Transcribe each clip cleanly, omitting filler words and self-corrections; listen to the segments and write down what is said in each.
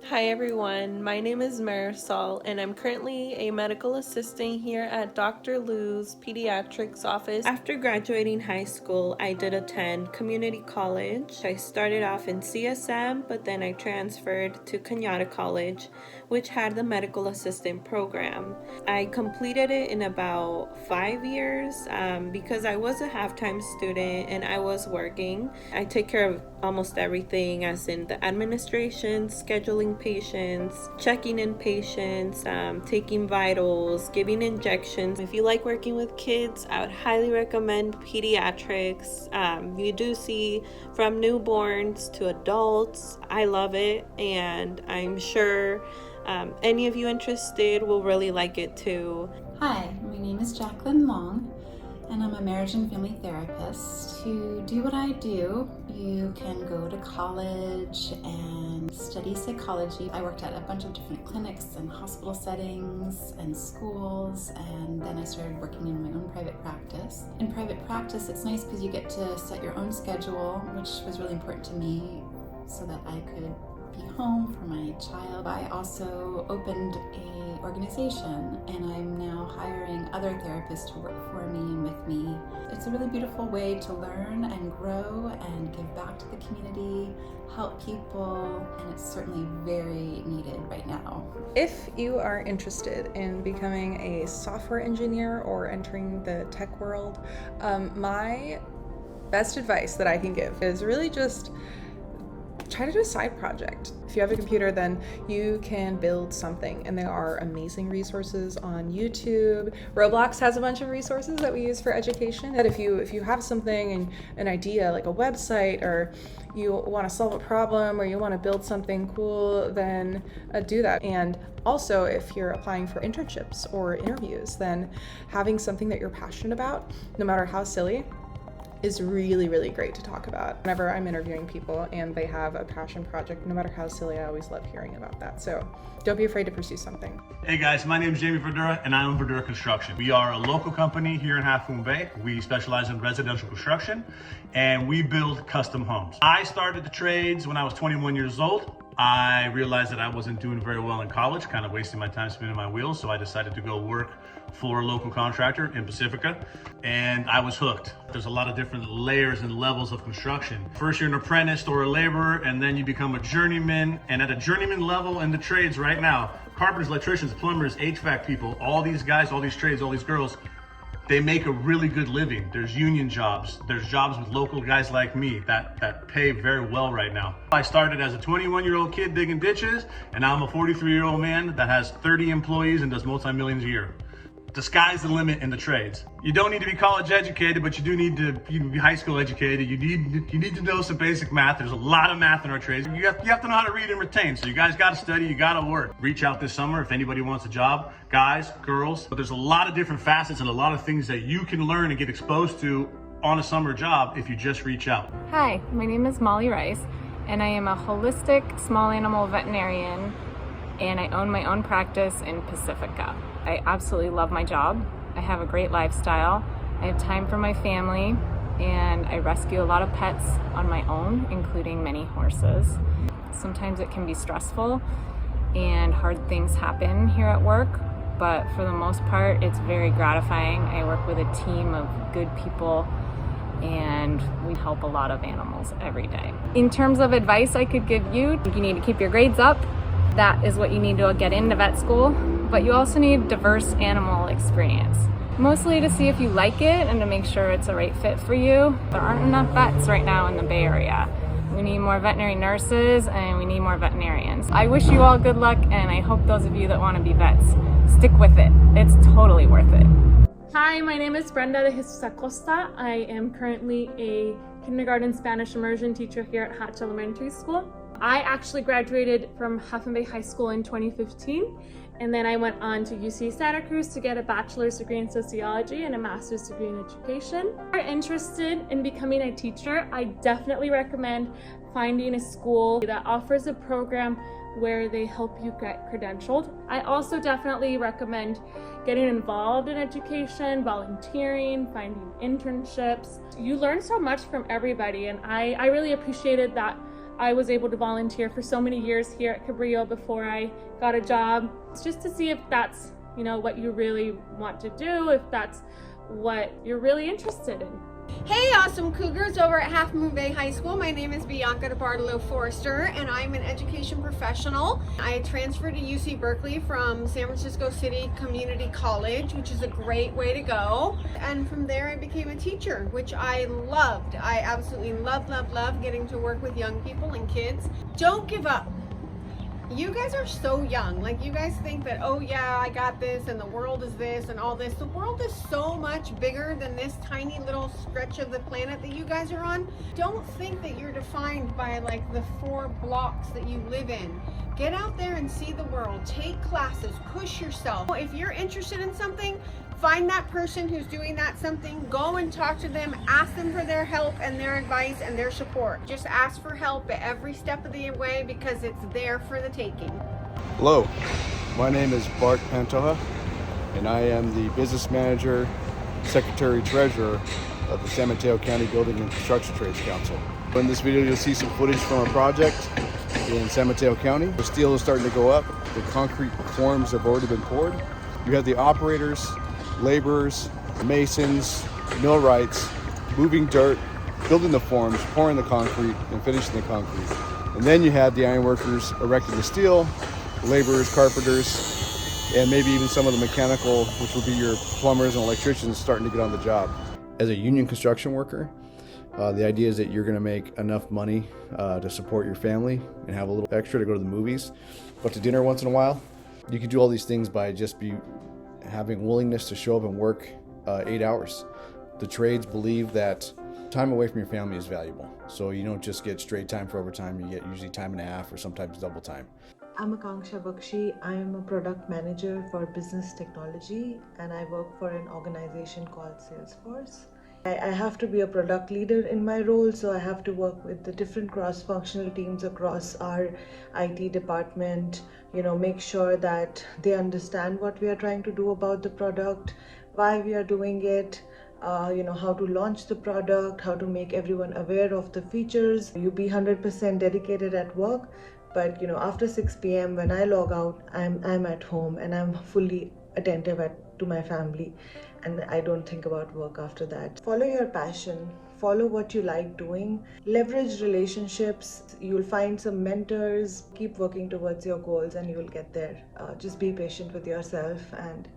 Hi everyone, my name is Marisol and I'm currently a medical assistant here at Dr. Lou's pediatrics office. After graduating high school, I did attend community college. I started off in CSM, but then I transferred to Cañada College, which had the medical assistant program. I completed it in about 5 years because I was a half-time student and I was working. I take care of almost everything, as in the administration, scheduling patients, checking in patients, taking vitals, giving injections. If you like working with kids, I would highly recommend pediatrics. You do see from newborns to adults. I love it, and I'm sure any of you interested will really like it too. Hi, my name is Jaclyn Long, and I'm a marriage and family therapist. To do what I do, you can go to college and study psychology. I worked at a bunch of different clinics and hospital settings and schools, and then I started working in my own private practice. In private practice, it's nice because you get to set your own schedule, which was really important to me so that I could be home for my child. I also opened a organization, and I'm now hiring other therapists to work for me and with me. It's a really beautiful way to learn and grow and give back to the community, help people, and it's certainly very needed right now. If you are interested in becoming a software engineer or entering the tech world, my best advice that I can give is really just try to do a side project. If you have a computer, then you can build something, and there are amazing resources on YouTube. Roblox has a bunch of resources that we use for education. That if you have something and an idea like a website, or you want to solve a problem, or you want to build something cool, then do that. And also, if you're applying for internships or interviews, then having something that you're passionate about, no matter how silly, is really, really great to talk about. Whenever I'm interviewing people and they have a passion project, no matter how silly, I always love hearing about that. So don't be afraid to pursue something. Hey guys, my name is Jamie Verdura and I own Verdura Construction. We are a local company here in Half Moon Bay. We specialize in residential construction and we build custom homes. I started the trades when I was 21 years old. I realized that I wasn't doing very well in college, kind of wasting my time spinning my wheels, so I decided to go work for a local contractor in Pacifica, and I was hooked. There's a lot of different layers and levels of construction. First you're an apprentice or a laborer, and then you become a journeyman, and at a journeyman level in the trades right now, carpenters, electricians, plumbers, HVAC people, all these guys, all these trades, all these girls, they make a really good living. There's union jobs. There's jobs with local guys like me that pay very well right now. I started as a 21-year-old kid digging ditches, and now I'm a 43-year-old man that has 30 employees and does multi-millions a year. The sky's the limit in the trades. You don't need to be college educated, but you do need to be high school educated. You need to know some basic math. There's a lot of math in our trades. You have to know how to read and retain. So you guys got to study, you got to work. Reach out this summer if anybody wants a job, guys, girls. But there's a lot of different facets and a lot of things that you can learn and get exposed to on a summer job if you just reach out. Hi, my name is Molly Rice, and I am a holistic small animal veterinarian, and I own my own practice in Pacifica. I absolutely love my job. I have a great lifestyle. I have time for my family, and I rescue a lot of pets on my own, including many horses. Sometimes it can be stressful and hard things happen here at work, but for the most part, it's very gratifying. I work with a team of good people, and we help a lot of animals every day. In terms of advice I could give you, you need to keep your grades up. That is what you need to get into vet school, but you also need diverse animal experience. Mostly to see if you like it and to make sure it's a right fit for you. There aren't enough vets right now in the Bay Area. We need more veterinary nurses and we need more veterinarians. I wish you all good luck, and I hope those of you that want to be vets, stick with it. It's totally worth it. Hi, my name is Brenda de Jesus Acosta. I am currently a kindergarten Spanish immersion teacher here at Hatch Elementary School. I actually graduated from Half Moon Bay High School in 2015, and then I went on to UC Santa Cruz to get a bachelor's degree in sociology and a master's degree in education. If you're interested in becoming a teacher, I definitely recommend finding a school that offers a program where they help you get credentialed. I also definitely recommend getting involved in education, volunteering, finding internships. You learn so much from everybody, and I really appreciated that I was able to volunteer for so many years here at Cabrillo before I got a job. It's just to see if that's, what you really want to do, if that's what you're really interested in. Hey awesome cougars over at Half Moon Bay High School. My name is Bianca Dibartolo-Forrester and I'm an education professional. I transferred to UC Berkeley from San Francisco City Community College, which is a great way to go. And from there I became a teacher, which I loved. I absolutely love getting to work with young people and kids. Don't give up. You guys are so young. Like, you guys think that, oh yeah, I got this and the world is this and all this. The world is so much bigger than this tiny little stretch of the planet that you guys are on. Don't think that you're defined by like the 4 blocks that you live in. Get out there and see the world. Take classes, push yourself. If you're interested in something, find that person who's doing that something, go and talk to them, ask them for their help and their advice and their support. Just ask for help at every step of the way because it's there for the taking. Hello, my name is Bart Pantoja and I am the business manager, secretary, treasurer of the San Mateo County Building and Construction Trades Council. In this video you'll see some footage from a project in San Mateo County. The steel is starting to go up, the concrete forms have already been poured. You have the operators, laborers, masons, millwrights, moving dirt, building the forms, pouring the concrete, and finishing the concrete. And then you have the ironworkers erecting the steel, laborers, carpenters, and maybe even some of the mechanical, which will be your plumbers and electricians, starting to get on the job. As a union construction worker, the idea is that you're going to make enough money to support your family and have a little extra to go to the movies, but to dinner once in a while. You can do all these things by just having willingness to show up and work 8 hours. The trades believe that time away from your family is valuable. So you don't just get straight time for overtime, you get usually time and a half or sometimes double time. I'm Akanksha Bakshi. I am a product manager for business technology and I work for an organization called Salesforce. I have to be a product leader in my role, so I have to work with the different cross-functional teams across our IT department, make sure that they understand what we are trying to do about the product, why we are doing it, how to launch the product, how to make everyone aware of the features. You be 100% dedicated at work, but after 6 p.m. when I log out, I'm at home and I'm fully attentive to my family. And I don't think about work after that. Follow your passion, follow what you like doing, leverage relationships, you'll find some mentors, keep working towards your goals and you'll get there. Just be patient with yourself and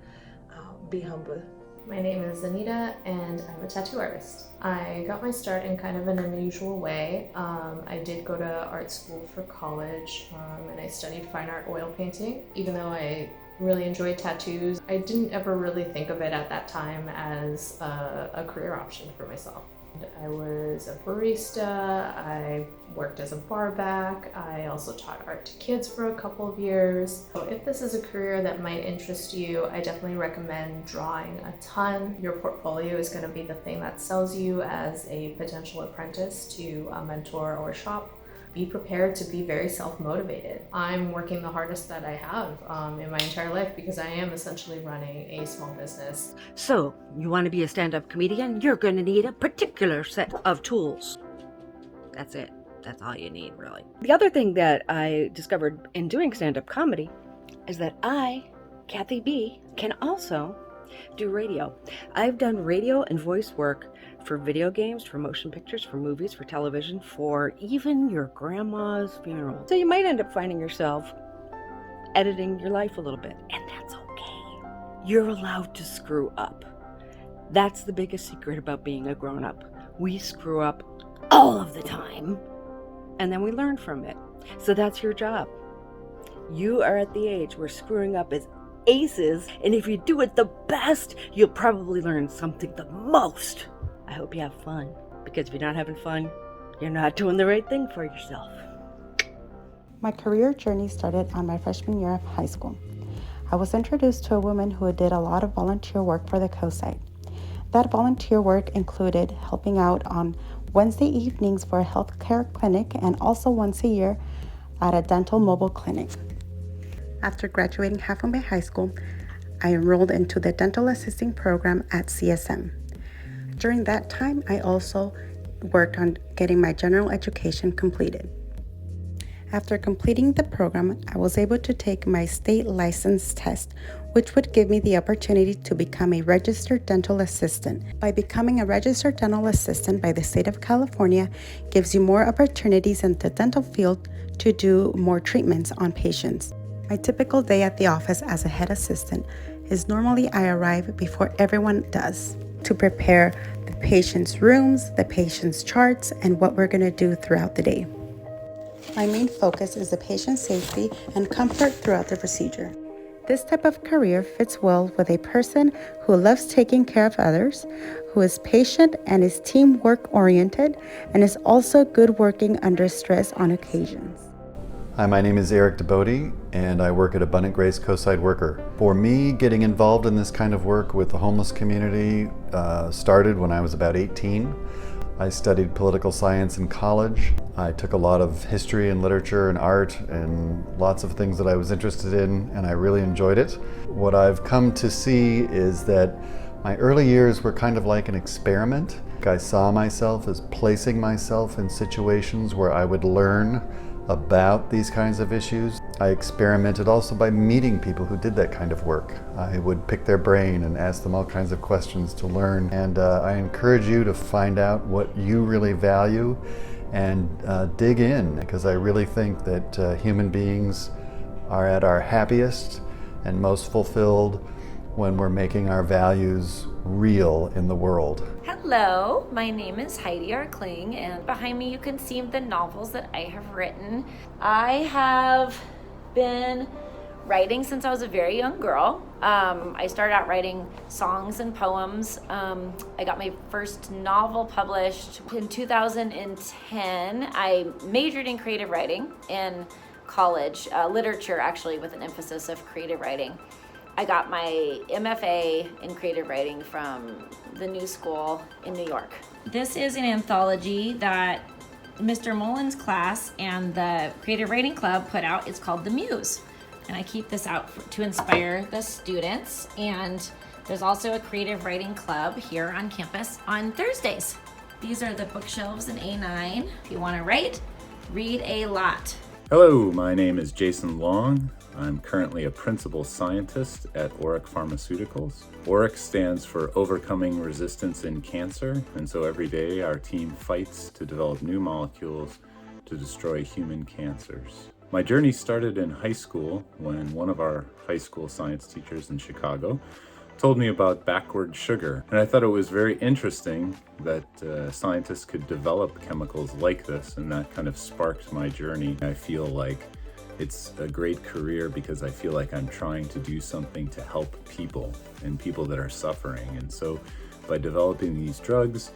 be humble. My name is Anita and I'm a tattoo artist. I got my start in kind of an unusual way. I did go to art school for college and I studied fine art oil painting. Even though I really enjoyed tattoos, I didn't ever really think of it at that time as a career option for myself. I was a barista, I worked as a bar back, I also taught art to kids for a couple of years. So if this is a career that might interest you, I definitely recommend drawing a ton. Your portfolio is going to be the thing that sells you as a potential apprentice to a mentor or shop. Be prepared to be very self-motivated. I'm working the hardest that I have in my entire life because I am essentially running a small business. So, you want to be a stand-up comedian? You're going to need a particular set of tools. That's it. That's all you need, really. The other thing that I discovered in doing stand-up comedy is that I, Cathe B, can also do radio. I've done radio and voice work for video games, for motion pictures, for movies, for television, for even your grandma's funeral. So you might end up finding yourself editing your life a little bit, and that's okay. You're allowed to screw up. That's the biggest secret about being a grown-up. We screw up all of the time, and then we learn from it. So that's your job. You are at the age where screwing up is aces, and if you do it the best, you'll probably learn something the most. I hope you have fun, because if you're not having fun, you're not doing the right thing for yourself. My career journey started on my freshman year of high school. I was introduced to a woman who did a lot of volunteer work for the Coastside. That volunteer work included helping out on Wednesday evenings for a healthcare clinic and also once a year at a dental mobile clinic. After graduating Half Moon Bay High School, I enrolled into the dental assisting program at CSM. During that time, I also worked on getting my general education completed. After completing the program, I was able to take my state license test, which would give me the opportunity to become a registered dental assistant. By becoming a registered dental assistant by the state of California, gives you more opportunities in the dental field to do more treatments on patients. My typical day at the office as a head assistant is normally I arrive before everyone does to prepare the patient's rooms, the patient's charts, and what we're going to do throughout the day. My main focus is the patient safety and comfort throughout the procedure. This type of career fits well with a person who loves taking care of others, who is patient and is teamwork oriented, and is also good working under stress on occasions. Hi, my name is Eric DeBode, and I work at Abundant Grace Coastside Worker. For me, getting involved in this kind of work with the homeless community started when I was about 18. I studied political science in college. I took a lot of history and literature and art and lots of things that I was interested in, and I really enjoyed it. What I've come to see is that my early years were kind of like an experiment. I saw myself as placing myself in situations where I would learn about these kinds of issues. I experimented also by meeting people who did that kind of work. I would pick their brain and ask them all kinds of questions to learn, and I encourage you to find out what you really value and dig in, because I really think that human beings are at our happiest and most fulfilled when we're making our values real in the world. Hello, my name is Heidi Darkling, and behind me you can see the novels that I have written. I have been writing since I was a very young girl. I started out writing songs and poems. I got my first novel published in 2010. I majored in creative writing in college, literature actually, with an emphasis of creative writing. I got my MFA in creative writing from the New School in New York. This is an anthology that Mr. Mullen's class and the Creative Writing Club put out. It's called The Muse. And I keep this out to inspire the students. And there's also a creative writing club here on campus on Thursdays. These are the bookshelves in A9. If you want to write, read a lot. Hello, my name is Jason Long. I'm currently a principal scientist at ORIC Pharmaceuticals. ORIC stands for Overcoming Resistance in Cancer, and so every day our team fights to develop new molecules to destroy human cancers. My journey started in high school when one of our high school science teachers in Chicago told me about backward sugar, and I thought it was very interesting that scientists could develop chemicals like this, and that kind of sparked my journey. I feel like it's a great career because I feel like I'm trying to do something to help people and people that are suffering. And so by developing these drugs,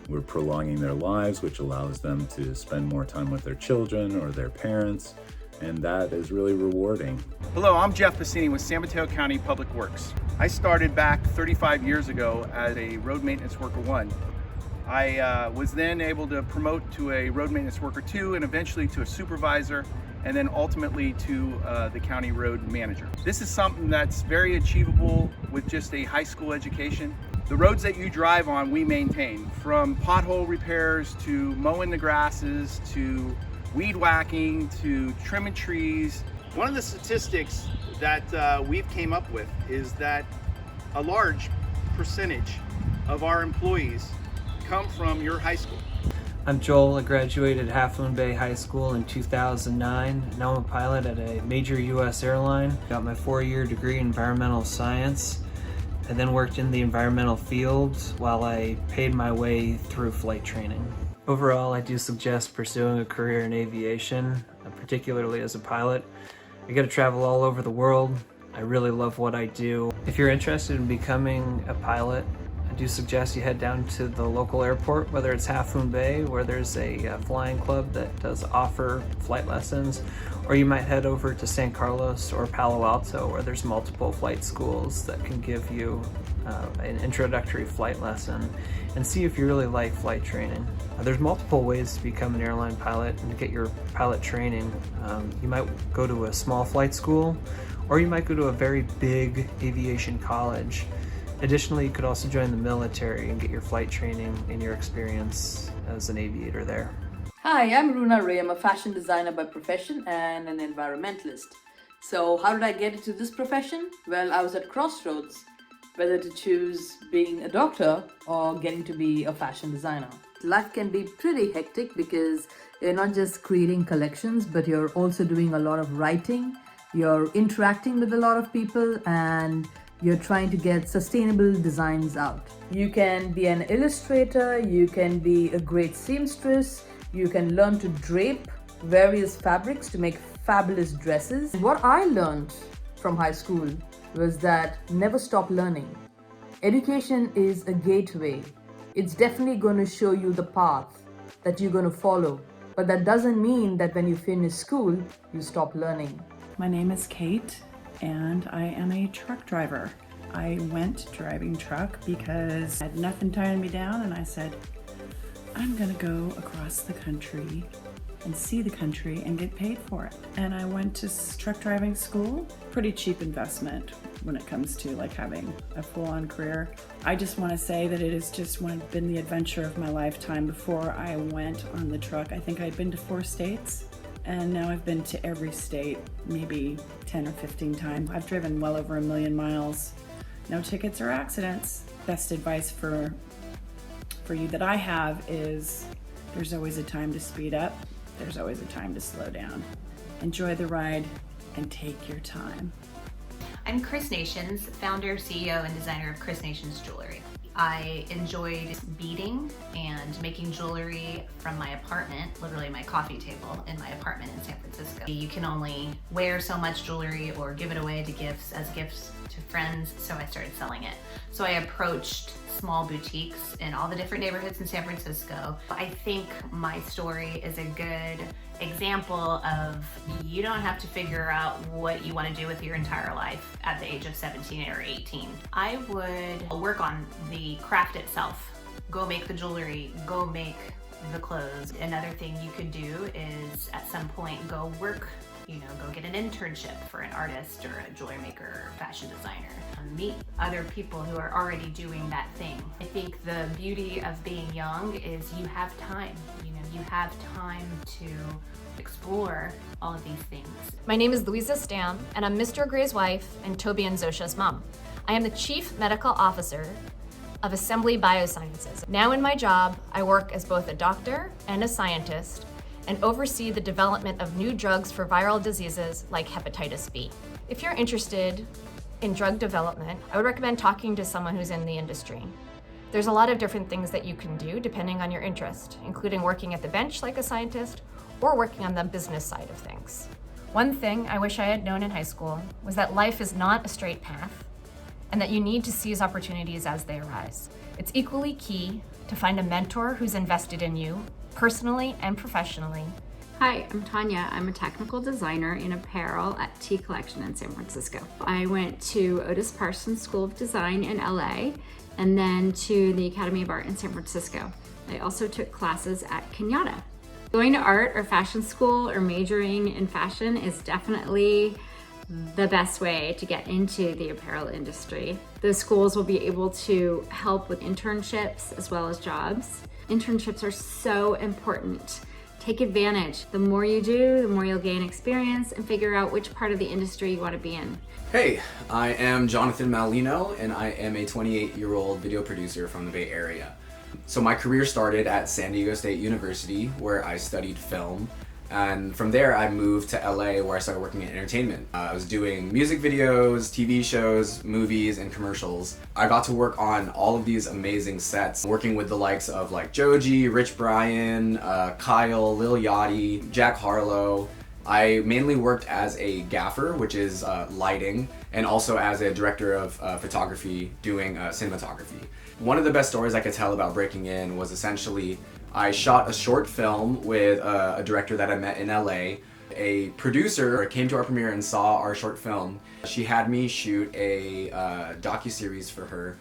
we're prolonging their lives, which allows them to spend more time with their children or their parents. And that is really rewarding. Hello, I'm Jeff Bassini with San Mateo County Public Works. I started back 35 years ago as a road maintenance worker 1. I was then able to promote to a road maintenance worker 2 and eventually to a supervisor, and then ultimately to the county road manager. This is something that's very achievable with just a high school education. The roads that you drive on, we maintain, from pothole repairs to mowing the grasses to weed whacking to trimming trees. One of the statistics that we've came up with is that a large percentage of our employees come from your high school. I'm Joel. I graduated Half Moon Bay High School in 2009. Now I'm a pilot at a major U.S. airline. Got my 4-year degree in environmental science. I then worked in the environmental field while I paid my way through flight training. Overall, I do suggest pursuing a career in aviation, particularly as a pilot. I get to travel all over the world. I really love what I do. If you're interested in becoming a pilot, I do suggest you head down to the local airport, whether it's Half Moon Bay, where there's a flying club that does offer flight lessons, or you might head over to San Carlos or Palo Alto, where there's multiple flight schools that can give you an introductory flight lesson and see if you really like flight training. There's multiple ways to become an airline pilot and to get your pilot training. You might go to a small flight school, or you might go to a very big aviation college. Additionally, you could also join the military and get your flight training and your experience as an aviator there. Hi, I'm Runa Ray. I'm a fashion designer by profession and an environmentalist. So how did I get into this profession? Well, I was at crossroads, whether to choose being a doctor or getting to be a fashion designer. Life can be pretty hectic because you're not just creating collections, but you're also doing a lot of writing, you're interacting with a lot of people, and you're trying to get sustainable designs out. You can be an illustrator, you can be a great seamstress, you can learn to drape various fabrics to make fabulous dresses. What I learned from high school was that never stop learning. Education is a gateway. It's definitely going to show you the path that you're going to follow, but that doesn't mean that when you finish school, you stop learning. My name is Kate, and I am a truck driver. I went driving truck because I had nothing tying me down, and I said, I'm gonna go across the country and see the country and get paid for it. And I went to truck driving school. Pretty cheap investment when it comes to like having a full-on career. I just want to say that it has just been the adventure of my lifetime. Before I went on the truck, I think I'd been to 4 states, and now I've been to every state, maybe 10 or 15 times. I've driven well over 1 million miles. No tickets or accidents. Best advice for you that I have is there's always a time to speed up. There's always a time to slow down. Enjoy the ride and take your time. I'm Chris Nations, founder, CEO, and designer of Chris Nations Jewelry. I enjoyed beading and making jewelry from my apartment, literally my coffee table in my apartment in San Francisco. You can only wear so much jewelry or give it away to gifts to friends, so I started selling it. So I approached small boutiques in all the different neighborhoods in San Francisco. I think my story is a good example of you don't have to figure out what you want to do with your entire life at the age of 17 or 18. I would work on the craft itself. Go make the jewelry, go make the clothes. Another thing you could do is at some point go work, go get an internship for an artist or a jewelry maker or fashion designer. Meet other people who are already doing that thing. I think the beauty of being young is you have time. You have time to explore all of these things. My name is Louisa Stam, and I'm Mr. Gray's wife and Toby and Zosha's mom. I am the Chief Medical Officer of Assembly Biosciences. Now in my job, I work as both a doctor and a scientist and oversee the development of new drugs for viral diseases like hepatitis B. If you're interested in drug development, I would recommend talking to someone who's in the industry. There's a lot of different things that you can do depending on your interest, including working at the bench like a scientist or working on the business side of things. One thing I wish I had known in high school was that life is not a straight path and that you need to seize opportunities as they arise. It's equally key to find a mentor who's invested in you, personally and professionally. Hi, I'm Tanya. I'm a technical designer in apparel at T Collection in San Francisco. I went to Otis Parsons School of Design in LA and then to the Academy of Art in San Francisco. I also took classes at Kenyatta. Going to art or fashion school or majoring in fashion is definitely the best way to get into the apparel industry. Those schools will be able to help with internships as well as jobs. Internships are so important. Take advantage. The more you do, the more you'll gain experience and figure out which part of the industry you want to be in. Hey, I am Jonathan Malino, and I am a 28-year-old video producer from the Bay Area. So my career started at San Diego State University, where I studied film. And from there, I moved to LA, where I started working in entertainment. I was doing music videos, TV shows, movies, and commercials. I got to work on all of these amazing sets, working with the likes of like Joji, Rich Brian, Kyle, Lil Yachty, Jack Harlow. I mainly worked as a gaffer, which is lighting, and also as a director of photography, doing cinematography. One of the best stories I could tell about breaking in was essentially I shot a short film with a director that I met in LA. A producer came to our premiere and saw our short film. She had me shoot a docuseries for her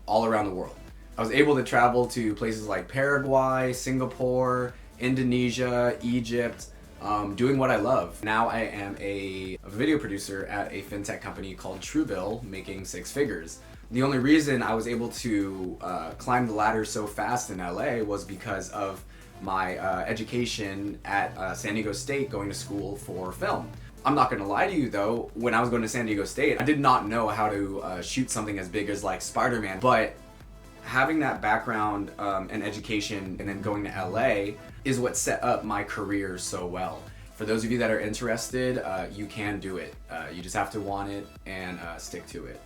all around the world. I was able to travel to places like Paraguay, Singapore, Indonesia, Egypt, doing what I love. Now I am a video producer at a fintech company called Truebill, making 6 figures. The only reason I was able to climb the ladder so fast in LA was because of my education at San Diego State, going to school for film. I'm not gonna lie to you though, when I was going to San Diego State, I did not know how to shoot something as big as like Spider-Man, but having that background and education and then going to LA is what set up my career so well. For those of you that are interested, you can do it. You just have to want it and stick to it.